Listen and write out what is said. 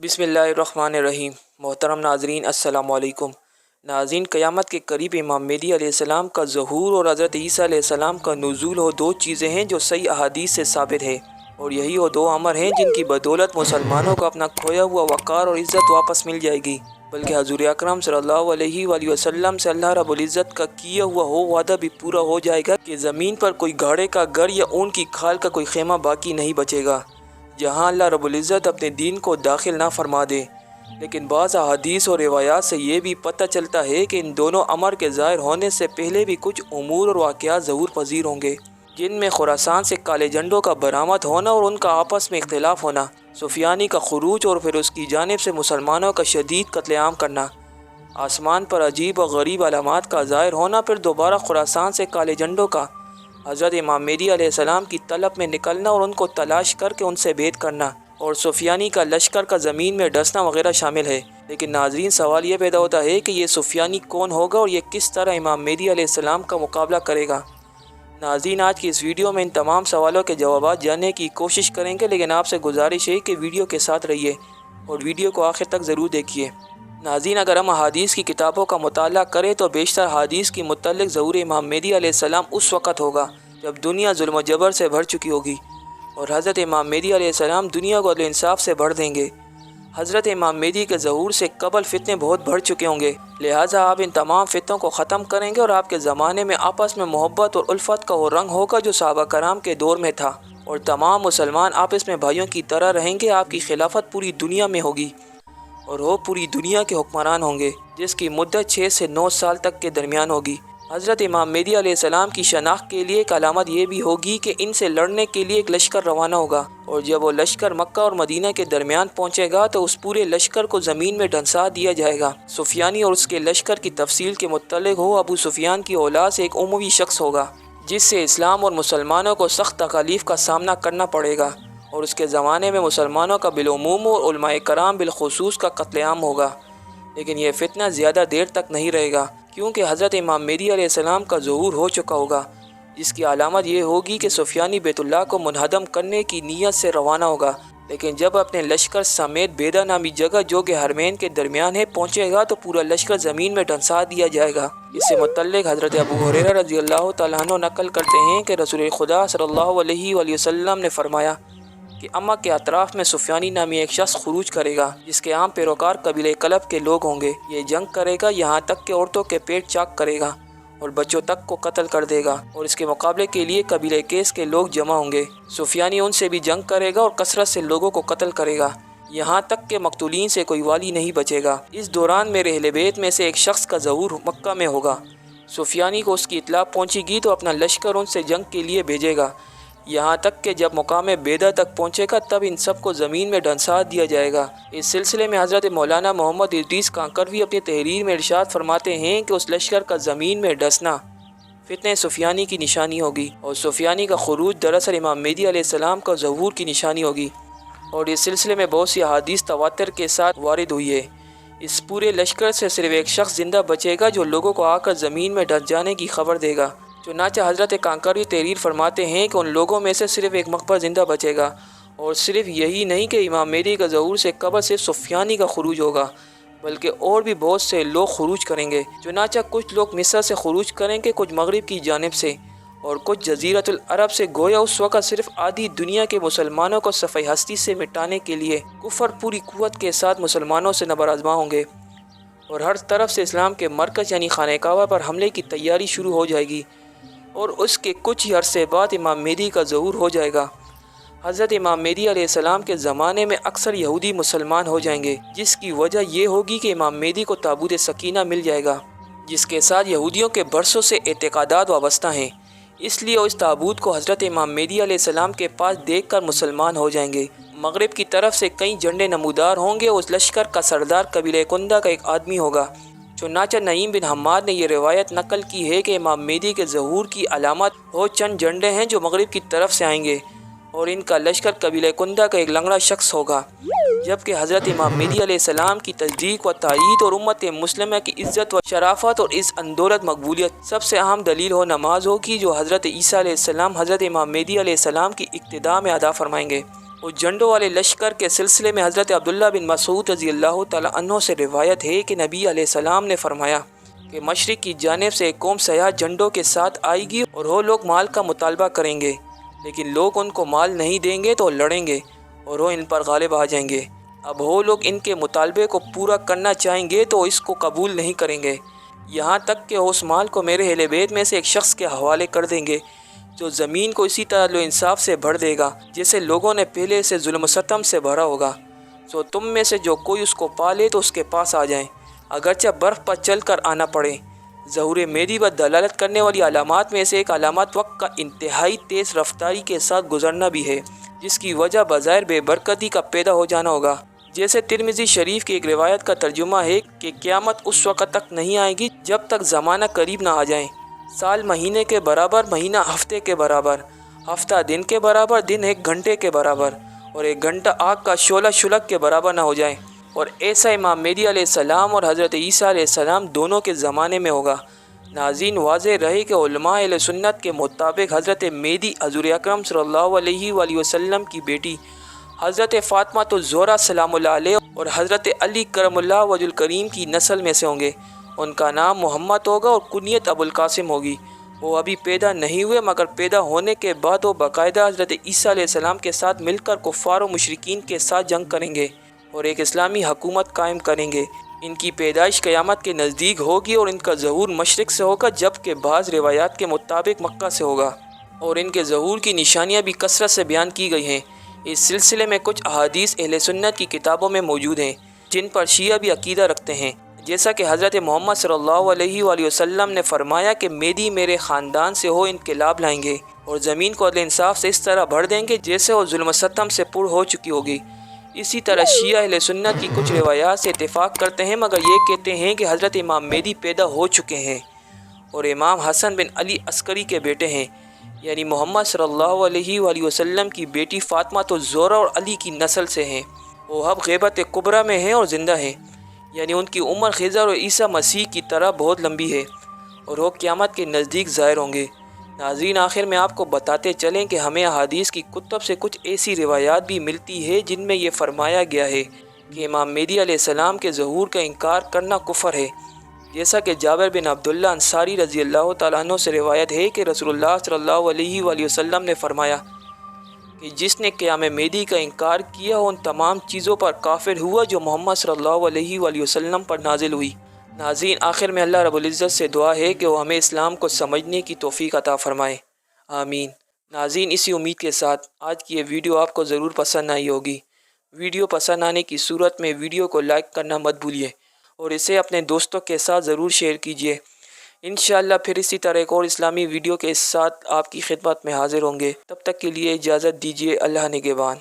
बिस्मिल्लाहिर्रहमानिर्रहीम। मोहतरम नाज़रीन, अस्सलाम वालेकुम। नाज़रीन, क़यामत के करीब इमाम मेहदी अलैहिस्सलाम का ज़हूर और हज़रत ईसा अलैहिस्सलाम का नुज़ूल हो दो चीज़ें हैं जो सही अहादीस से साबित है, और यही वो दो अमर हैं जिनकी बदौलत मुसलमानों को अपना खोया हुआ वक़ार और इज़्ज़त वापस मिल जाएगी। बल्कि हज़ूर अकरम सल्लल्लाहु अलैहि वसल्लम से अल्लाह रब्बुल इज़्ज़त का किया हुआ हो वादा भी पूरा हो जाएगा कि ज़मीन पर कोई घाड़े का घर या ऊन की खाल का कोई खेमा बाकी नहीं बचेगा जहाँ अल्लाह रब्बुल इज़्ज़त अपने दीन को दाखिल ना फरमा दे। लेकिन बाज़ अहादीस और रिवायात से ये भी पता चलता है कि इन दोनों अमर के ज़ाहिर होने से पहले भी कुछ उमूर और वाक़यात ज़रूर पज़ीर होंगे, जिनमें खुरासान से काले झंडों का बरामद होना और उनका आपस में इख्तिलाफ होना, सुफियानी का खुरूज और फिर उसकी जानिब से मुसलमानों का शदीद कत्लेआम करना, आसमान पर अजीब और गरीब अलामात का ज़ाहिर होना, फिर दोबारा खुरासान से काले झंडों का हज़रत इमाम मेहदी अलैहिस्सलाम की तलब में निकलना और उनको तलाश करके उनसे भेद करना, और सुफियानी का लश्कर का ज़मीन में डसना वगैरह शामिल है। लेकिन नाज़रीन, सवाल ये पैदा होता है कि ये सुफियानी कौन होगा और ये किस तरह इमाम मेहदी अलैहिस्सलाम का मुकाबला करेगा। नाज़रीन, आज की इस वीडियो में इन तमाम सवालों के जवाब जानने की कोशिश करेंगे, लेकिन आपसे गुजारिश है कि वीडियो के साथ रहिए और वीडियो को आखिर तक ज़रूर देखिए। नाज़रीन, अगर हम अहादीस की किताबों का मुताला करें तो बेशतर अहादीस की मुतल्लिक़ ज़हूर इमाम मेहदी अलैहिस्सलाम उस वक़्त होगा जब दुनिया जुल्म जबर से भर चुकी होगी, और हज़रत इमाम मेहदी अलैहिस्सलाम दुनिया को अदल इंसाफ से भर देंगे। हज़रत इमाम मेहदी के ज़हूर से कबल फितने बहुत बढ़ चुके होंगे, लिहाजा आप इन तमाम फितनों को ख़त्म करेंगे और आपके ज़माने में आपस में मोहब्बत और उल्फत का वो रंग होगा जो सहाबा कराम के दौर में था, और तमाम मुसलमान आपस में भाइयों की तरह रहेंगे। आपकी खिलाफत पूरी दुनिया में होगी और वो पूरी दुनिया के हुक्मरान होंगे, जिसकी मुद्दत 6 से 9 साल तक के दरमियान होगी। हज़रत इमाम मेहदी अलैहिस्सलाम की शनाख्त के लिए एक अलामत ये भी होगी कि इनसे लड़ने के लिए एक लश्कर रवाना होगा, और जब वो लश्कर मक्का और मदीना के दरमियान पहुँचेगा तो उस पूरे लश्कर को ज़मीन में ढंसा दिया जाएगा। सुफियानी और उसके लश्कर की तफसील के मुत्तलिक़ हो, अबू सुफियान की औलाद से एक उमवी शख्स होगा जिससे इस्लाम और मुसलमानों को सख्त तकालीफ का सामना करना पड़ेगा, और उसके ज़माने में मुसलमानों का बिलउमूम और उलमाए कराम बिलखुसूस का कत्लेआम होगा। लेकिन यह फितना ज़्यादा देर तक नहीं रहेगा, क्योंकि हज़रत इमाम मेहदी अलैहिस्सलाम का ज़हूर हो चुका होगा, जिसकी अलामत ये होगी कि सुफियानी बैतुल्लाह को मुनहदम करने की नीयत से रवाना होगा। लेकिन जब अपने लश्कर समेत बेदा नामी जगह जो कि हरमैन के दरमियान है पहुँचेगा तो पूरा लश्कर ज़मीन में ढंसा दिया जाएगा। इससे मुतल्लिक़ हज़रत अबू हुरैरा रज़ियल्लाहु तआला अन्हु नकल करते हैं कि रसूल खुदा सल्लल्लाहु अलैहि वसल्लम ने फरमाया कि अम्मा के अतराफ़ में सुफियानी नामी एक शख्स खुरूज करेगा, जिसके आम पैरोकार कबीले कलब के लोग होंगे। ये जंग करेगा, यहाँ तक कि औरतों के पेट चाक करेगा और बच्चों तक को कत्ल कर देगा, और इसके मुकाबले के लिए कबीले केस के लोग जमा होंगे। सुफियानी उनसे भी जंग करेगा और कसरत से लोगों को कत्ल करेगा, यहाँ तक कि मकतूलीन से कोई वाली नहीं बचेगा। इस दौरान मेरे अहले बैत में से एक शख्स का ज़हूर मक्का में होगा। सुफियानी को उसकी इत्तला पहुँचेगी तो अपना लश्कर उनसे जंग के लिए भेजेगा, यहाँ तक कि जब मुकाम बेदा तक पहुँचेगा तब इन सब को ज़मीन में ढंसा दिया जाएगा। इस सिलसिले में हज़रत मौलाना मोहम्मद इदरीस कांकरवी अपनी तहरीर में इरशाद फरमाते हैं कि उस लश्कर का ज़मीन में डसना फितने सुफियानी की निशानी होगी, और सुफियानी का खुरूज दरअसल इमाम मेहदी अलैहिस्सलाम का ज़हूर की निशानी होगी। और इस सिलसिले में बहुत सी अहादीस तवातर के साथ वारिद हुई है। इस पूरे लश्कर से सिर्फ एक शख्स ज़िंदा बचेगा जो लोगों को आकर ज़मीन में ढस जाने की खबर देगा। चुनांचे हज़रत कांकरवी तहरीर फरमाते हैं कि उन लोगों में से सिर्फ एक मकबर ज़िंदा बचेगा, और सिर्फ यही नहीं कि इमाम मेहदी का ज़हूर से कब्र से सुफियानी का खुरूज होगा, बल्कि और भी बहुत से लोग खुरूज करेंगे। चुनांचे कुछ लोग मिस्र से खुरूज करेंगे, कुछ मगरिब की जानिब से और कुछ जज़ीरतुल अरब से। गोया उस वक़्त सिर्फ आधी दुनिया के मुसलमानों को सफ़े हस्ती से मिटाने के लिए कुफर पूरी कुव्वत के साथ मुसलमानों से नबर आज़मा होंगे, और हर तरफ से इस्लाम के मरकज़ यानी खाने काबा पर हमले की तैयारी शुरू हो जाएगी, और उसके कुछ ही अरसे बाद इमाम मेहदी का ज़हूर हो जाएगा। हज़रत इमाम मेहदी अलैहिस्सलाम के ज़माने में अक्सर यहूदी मुसलमान हो जाएंगे, जिसकी वजह ये होगी कि इमाम मेहदी को ताबूत सकीना मिल जाएगा, जिसके साथ यहूदियों के बरसों से एतकादात वाबस्ता हैं। इसलिए वो इस ताबूत को हज़रत इमाम मेहदी अलैहिस्सलाम के पास देख कर मुसलमान हो जाएंगे। मगरिब की तरफ से कई झंडे नमूदार होंगे। उस लश्कर का सरदार कबीले कुंदा का एक आदमी होगा। चुनांचे नईम बिन हम्माद ने यह रिवायत नकल की है कि इमाम मेहदी के ज़हूर की अलामत वो चंद झंडे हैं जो मगरिब की तरफ से आएंगे, और इनका लश्कर कबीले कुंदा का एक लंगड़ा शख्स होगा। जबकि हज़रत इमाम मेहदी अलैहिस्सलाम की तस्दीक व तायीद और उम्मत मुस्लिमा की इज़्ज़त व शराफत और इस अंदौलत मकबूलियत सबसे अहम दलील हो नमाज होगी, जो हज़रत ईसा अलैहिस्सलाम हज़रत इमाम मेहदी अलैहिस्सलाम की इक्तिदा में अदा फरमाएंगे। اور جھنڈوں والے لشکر کے سلسلے میں حضرت عبداللہ بن مسعود رضی اللہ تعالیٰ عنہ سے روایت ہے کہ نبی علیہ السلام نے فرمایا کہ مشرق کی جانب سے ایک قوم سیاہ جھنڈوں کے ساتھ آئے گی اور وہ لوگ مال کا مطالبہ کریں گے، لیکن لوگ ان کو مال نہیں دیں گے تو لڑیں گے اور وہ ان پر غالب آ جائیں گے۔ اب وہ لوگ ان کے مطالبے کو پورا کرنا چاہیں گے تو اس کو قبول نہیں کریں گے، یہاں تک کہ اس مال کو میرے اہل بیت میں سے ایک شخص کے حوالے کر دیں گے جو زمین کو اسی طرح عدل و انصاف سے بھر دے گا جیسے لوگوں نے پہلے سے ظلم و ستم سے بھرا ہوگا۔ سو تم میں سے جو کوئی اس کو پالے تو اس کے پاس آ جائیں، اگرچہ برف پر چل کر آنا پڑے۔ ظہور مہدی پر دلالت کرنے والی علامات میں سے ایک علامات وقت کا انتہائی تیز رفتاری کے ساتھ گزرنا بھی ہے، جس کی وجہ بظاہر بے برکتی کا پیدا ہو جانا ہوگا۔ جیسے ترمذی شریف کی ایک روایت کا ترجمہ ہے کہ قیامت اس وقت تک نہیں آئے گی جب تک زمانہ قریب نہ آ جائیں، سال مہینے کے برابر، مہینہ ہفتے کے برابر، ہفتہ دن کے برابر، دن ایک گھنٹے کے برابر، اور ایک گھنٹہ آگ کا شعلہ شلک کے برابر نہ ہو جائے۔ اور ایسا امام مہدی علیہ السلام اور حضرت عیسیٰ علیہ السلام دونوں کے زمانے میں ہوگا۔ ناظرین، واضح رہے کہ علماء اہل سنت کے مطابق حضرت مہدی حضور اکرم صلی اللہ علیہ وآلہ وسلم کی بیٹی حضرت فاطمہ الزہرا سلام اللہ علیہ اور حضرت علی کرم اللہ وجہ الکریم کی نسل میں سے ہوں گے۔ ان کا نام محمد ہوگا اور کنیت ابو القاسم ہوگی۔ وہ ابھی پیدا نہیں ہوئے، مگر پیدا ہونے کے بعد وہ باقاعدہ حضرت عیسیٰ علیہ السلام کے ساتھ مل کر کفار و مشرکین کے ساتھ جنگ کریں گے اور ایک اسلامی حکومت قائم کریں گے۔ ان کی پیدائش قیامت کے نزدیک ہوگی اور ان کا ظہور مشرق سے ہوگا، جبکہ بعض روایات کے مطابق مکہ سے ہوگا، اور ان کے ظہور کی نشانیاں بھی کثرت سے بیان کی گئی ہیں۔ اس سلسلے میں کچھ احادیث اہل سنت کی کتابوں میں موجود ہیں جن پر شیعہ بھی عقیدہ رکھتے ہیں، جیسا کہ حضرت محمد صلی اللہ علیہ وآلہ وسلم نے فرمایا کہ مہدی میرے خاندان سے ہو انقلاب لائیں گے اور زمین کو عدل انصاف سے اس طرح بھر دیں گے جیسے وہ ظلم و ستم سے پر ہو چکی ہوگی۔ اسی طرح شیعہ اہل سنت کی کچھ روایات سے اتفاق کرتے ہیں، مگر یہ کہتے ہیں کہ حضرت امام مہدی پیدا ہو چکے ہیں اور امام حسن بن علی عسکری کے بیٹے ہیں، یعنی محمد صلی اللہ علیہ وآلہ وسلم کی بیٹی فاطمہ الزہرا اور علی کی نسل سے ہیں۔ وہ اب غیبت کبریٰ میں ہیں اور زندہ ہیں، یعنی ان کی عمر خضر اور عیسیٰ مسیح کی طرح بہت لمبی ہے اور وہ قیامت کے نزدیک ظاہر ہوں گے۔ ناظرین، آخر میں آپ کو بتاتے چلیں کہ ہمیں احادیث کی کتب سے کچھ ایسی روایات بھی ملتی ہے جن میں یہ فرمایا گیا ہے کہ امام مہدی علیہ السلام کے ظہور کا انکار کرنا کفر ہے، جیسا کہ جابر بن عبداللہ انصاری رضی اللہ تعالیٰ عنہ سے روایت ہے کہ رسول اللہ صلی اللہ علیہ وآلہ وسلم نے فرمایا کہ جس نے قیام مہدی کا انکار کیا ان تمام چیزوں پر کافر ہوا جو محمد صلی اللہ علیہ وآلہ وسلم پر نازل ہوئی۔ ناظرین، آخر میں اللہ رب العزت سے دعا ہے کہ وہ ہمیں اسلام کو سمجھنے کی توفیق عطا فرمائے، آمین۔ ناظرین، اسی امید کے ساتھ آج کی یہ ویڈیو آپ کو ضرور پسند آئی ہوگی۔ ویڈیو پسند آنے کی صورت میں ویڈیو کو لائک کرنا مت بھولیے اور اسے اپنے دوستوں کے ساتھ ضرور شیئر کیجیے۔ انشاءاللہ پھر اسی طرح ایک اور اسلامی ویڈیو کے ساتھ آپ کی خدمت میں حاضر ہوں گے۔ تب تک کے لیے اجازت دیجیے، اللہ نگہبان۔